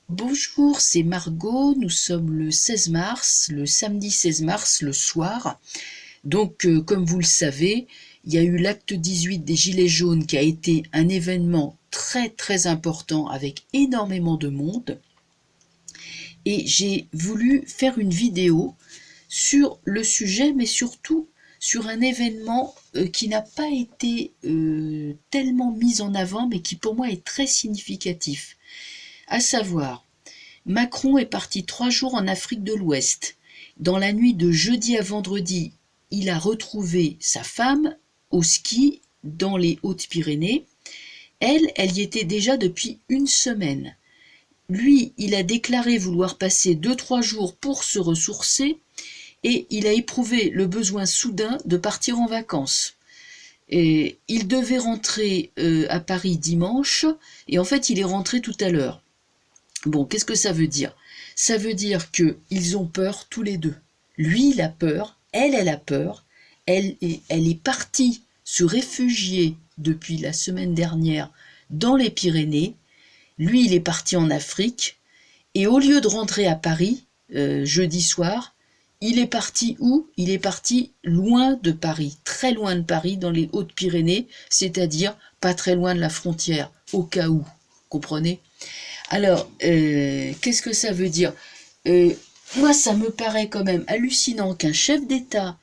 Bonjour, c'est Margot. Nous sommes le 16 mars, le samedi 16 mars, le soir. Donc, comme vous le savez, il y a eu l'acte 18 des Gilets jaunes qui a été un événement très très important avec énormément de monde. Et j'ai voulu faire une vidéo sur le sujet, mais surtout sur un événement qui n'a pas été tellement mis en avant, mais qui pour moi est très significatif. À savoir, Macron est parti 3 jours en Afrique de l'Ouest. Dans la nuit de jeudi à vendredi, il a retrouvé sa femme au ski dans les Hautes-Pyrénées. Elle y était déjà depuis une semaine. Lui, il a déclaré vouloir passer 2-3 jours pour se ressourcer et il a éprouvé le besoin soudain de partir en vacances. Et il devait rentrer à Paris dimanche et en fait il est rentré tout à l'heure. Bon, qu'est-ce que ça veut dire? Ça veut dire qu'ils ont peur tous les deux. Lui, il a peur, elle a peur. Elle est partie se réfugier depuis la semaine dernière dans les Pyrénées. Lui, il est parti en Afrique. Et au lieu de rentrer à Paris, jeudi soir, il est parti où? Il est parti loin de Paris, très loin de Paris, dans les Hautes-Pyrénées, c'est-à-dire pas très loin de la frontière, au cas où. Comprenez? Alors, qu'est-ce que ça veut dire? Moi, ça me paraît quand même hallucinant qu'un chef d'État,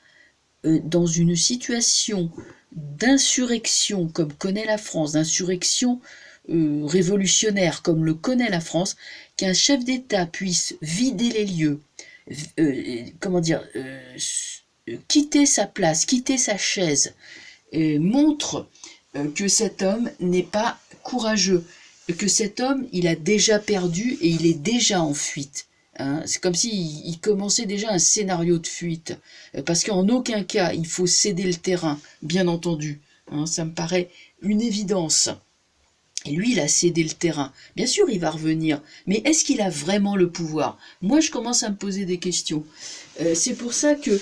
dans une situation d'insurrection comme connaît la France, d'insurrection révolutionnaire comme le connaît la France, qu'un chef d'État puisse vider les lieux, quitter sa place, quitter sa chaise, montre que cet homme n'est pas courageux, que cet homme, il a déjà perdu et il est déjà en fuite. Hein. C'est comme s'il commençait déjà un scénario de fuite, parce qu'en aucun cas il faut céder le terrain, bien entendu. Hein, ça me paraît une évidence. Et lui, il a cédé le terrain. Bien sûr, il va revenir. Mais est-ce qu'il a vraiment le pouvoir? Moi, je commence à me poser des questions. C'est pour ça que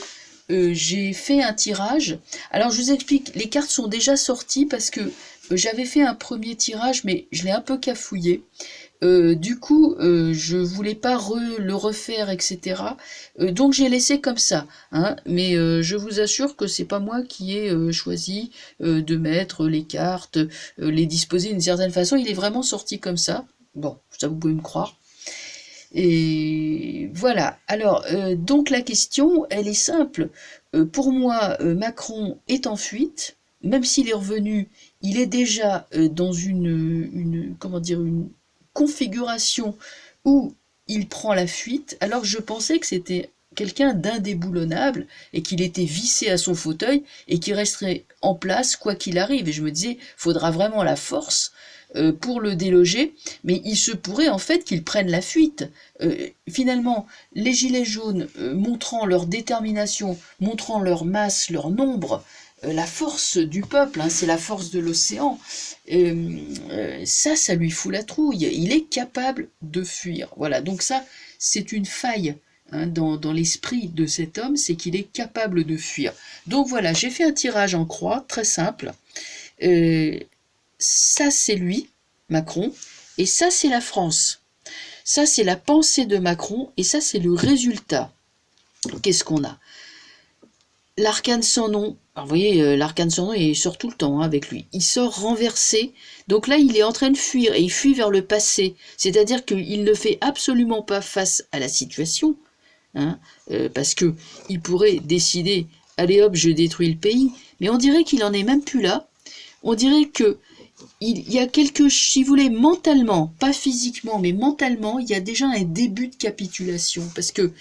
j'ai fait un tirage. Alors, je vous explique, les cartes sont déjà sorties parce que j'avais fait un premier tirage, mais je l'ai un peu cafouillé. Du coup, je voulais pas le refaire, etc. Donc j'ai laissé comme ça. Hein, mais je vous assure que c'est pas moi qui ai choisi de mettre les cartes, les disposer d'une certaine façon. Il est vraiment sorti comme ça. Bon, ça vous pouvez me croire. Et voilà. Alors, donc la question, elle est simple. Pour moi, Macron est en fuite. Même s'il est revenu, il est déjà dans une configuration où il prend la fuite, alors je pensais que c'était quelqu'un d'indéboulonnable et qu'il était vissé à son fauteuil et qu'il resterait en place quoi qu'il arrive. Et je me disais, faudra vraiment la force pour le déloger, mais il se pourrait en fait qu'il prenne la fuite. Finalement, les gilets jaunes montrant leur détermination, montrant leur masse, leur nombre, la force du peuple, hein, c'est la force de l'océan, ça lui fout la trouille. Il est capable de fuir. Voilà, donc ça, c'est une faille hein, dans l'esprit de cet homme, c'est qu'il est capable de fuir. Donc voilà, j'ai fait un tirage en croix, très simple. Ça, c'est lui, Macron, et ça, c'est la France. Ça, c'est la pensée de Macron, et ça, c'est le résultat. Qu'est-ce qu'on a? L'arcane sans nom, alors vous voyez, l'arcane sans nom, il sort tout le temps hein, avec lui. Il sort renversé, donc là il est en train de fuir, et il fuit vers le passé. C'est-à-dire qu'il ne fait absolument pas face à la situation, hein, parce que il pourrait décider, allez hop, je détruis le pays, mais on dirait qu'il en est même plus là. On dirait que il y a quelque, si vous voulez, mentalement, pas physiquement, mais mentalement, il y a déjà un début de capitulation, parce que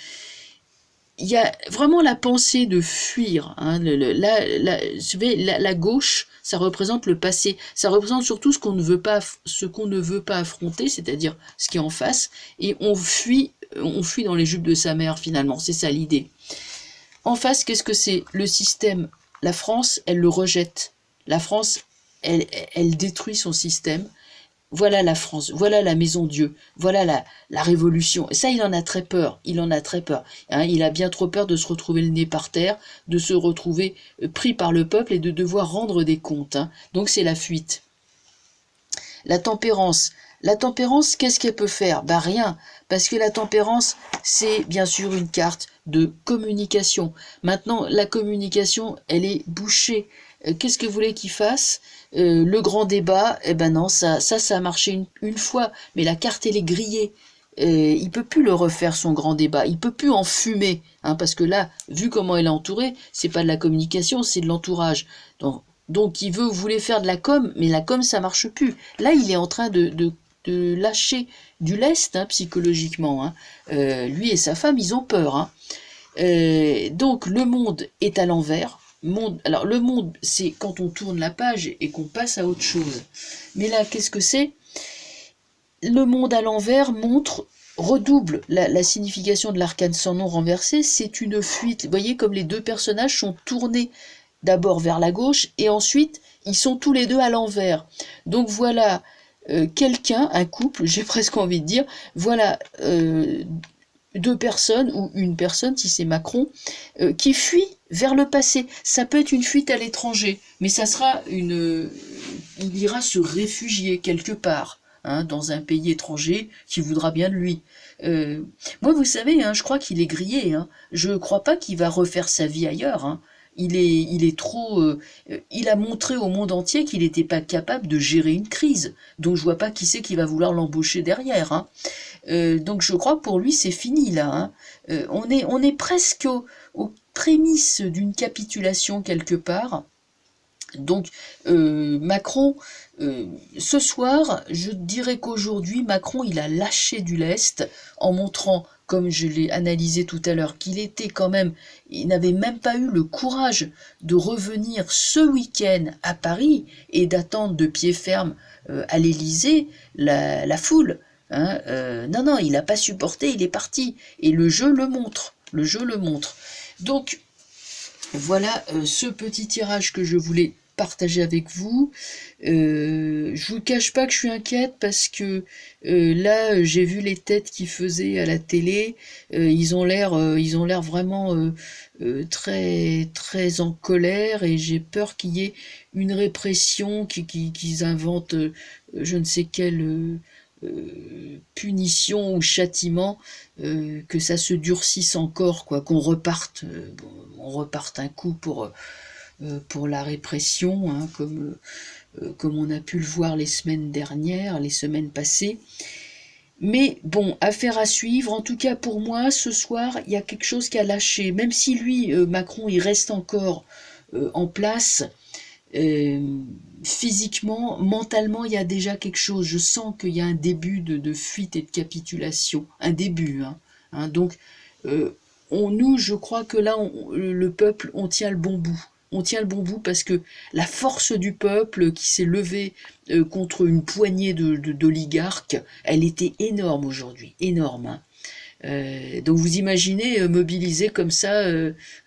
il y a vraiment la pensée de fuir. Hein, la gauche, ça représente le passé. Ça représente surtout ce qu'on ne veut pas affronter, c'est-à-dire ce qui est en face. Et on fuit dans les jupes de sa mère finalement. C'est ça l'idée. En face, qu'est-ce que c'est? Le système. La France, elle le rejette. La France, elle détruit son système. Voilà la France, voilà la maison Dieu, voilà la révolution. Et ça, il en a très peur, il en a très peur. Hein, il a bien trop peur de se retrouver le nez par terre, de se retrouver pris par le peuple et de devoir rendre des comptes. Hein. Donc c'est la fuite. La tempérance. La tempérance, qu'est-ce qu'elle peut faire? Ben rien, parce que la tempérance, c'est bien sûr une carte de communication. Maintenant, la communication, elle est bouchée. Qu'est-ce que vous voulez qu'il fasse? Le grand débat, eh ben non, ça a marché une fois, mais la carte, elle est grillée. Il peut plus le refaire son grand débat, il peut plus en fumer, hein, parce que là, vu comment elle est entourée, c'est pas de la communication, c'est de l'entourage. Donc il voulait faire de la com, mais la com ça marche plus. Là, il est en train de lâcher du lest, hein, psychologiquement. Hein. Lui et sa femme, ils ont peur. Hein. Donc le monde est à l'envers. Alors le monde, c'est quand on tourne la page et qu'on passe à autre chose. Mais là, qu'est-ce que c'est? Le monde à l'envers redouble la signification de l'arcane sans nom renversé, c'est une fuite. Vous voyez comme les deux personnages sont tournés d'abord vers la gauche et ensuite ils sont tous les deux à l'envers. Donc voilà quelqu'un, un couple, j'ai presque envie de dire, voilà deux personnes ou une personne si c'est Macron qui fuit vers le passé. Ça peut être une fuite à l'étranger, mais ça sera il ira se réfugier quelque part. Hein, dans un pays étranger qui voudra bien de lui. Moi, vous savez, hein, je crois qu'il est grillé. Hein. Je ne crois pas qu'il va refaire sa vie ailleurs. Hein. Il est trop. Il a montré au monde entier qu'il n'était pas capable de gérer une crise. Donc je vois pas qui c'est qui va vouloir l'embaucher derrière. Hein. Donc je crois que pour lui c'est fini là. Hein. On est presque aux prémices d'une capitulation quelque part. Donc Macron, ce soir, je dirais qu'aujourd'hui, Macron, il a lâché du lest en montrant, comme je l'ai analysé tout à l'heure, qu'il était quand même, il n'avait même pas eu le courage de revenir ce week-end à Paris et d'attendre de pied ferme à l'Élysée la foule. Hein, non, il n'a pas supporté, il est parti. Et le jeu le montre. Le jeu le montre. Donc, voilà ce petit tirage que je voulais partager avec vous. Je vous cache pas que je suis inquiète parce que là j'ai vu les têtes qu'ils faisaient à la télé. Ils ont l'air vraiment très très en colère et j'ai peur qu'il y ait une répression, qu'ils inventent je ne sais quelle punition ou châtiment, que ça se durcisse encore, quoi, qu'on reparte, on reparte un coup pour la répression, hein, comme on a pu le voir les semaines dernières, les semaines passées. Mais bon, affaire à suivre. En tout cas, pour moi, ce soir, il y a quelque chose qui a lâché. Même si lui, Macron, il reste encore en place, physiquement, mentalement, il y a déjà quelque chose. Je sens qu'il y a un début de fuite et de capitulation. Un début. Hein. Donc, nous, je crois que là, le peuple, on tient le bon bout. On tient le bon bout parce que la force du peuple qui s'est levé contre une poignée d'oligarques, elle était énorme aujourd'hui, énorme. Hein. Donc vous imaginez mobiliser comme ça,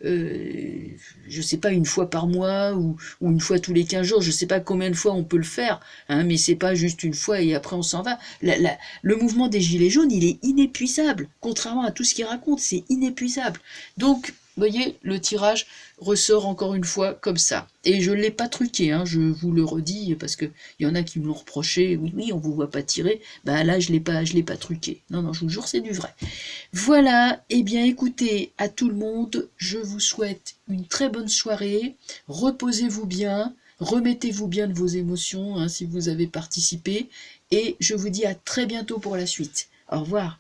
je sais pas, une fois par mois ou une fois tous les 15 jours, je sais pas combien de fois on peut le faire, hein, mais c'est pas juste une fois et après on s'en va. Le mouvement des Gilets jaunes, il est inépuisable, contrairement à tout ce qu'il raconte, c'est inépuisable. Donc, vous voyez, le tirage ressort encore une fois comme ça. Et je ne l'ai pas truqué, hein, je vous le redis, parce qu'il y en a qui me l'ont reproché, oui, on vous voit pas tirer, ben là je l'ai pas truqué. Non, je vous jure, c'est du vrai. Voilà, eh bien écoutez, à tout le monde, je vous souhaite une très bonne soirée, reposez-vous bien, remettez-vous bien de vos émotions, hein, si vous avez participé, et je vous dis à très bientôt pour la suite. Au revoir.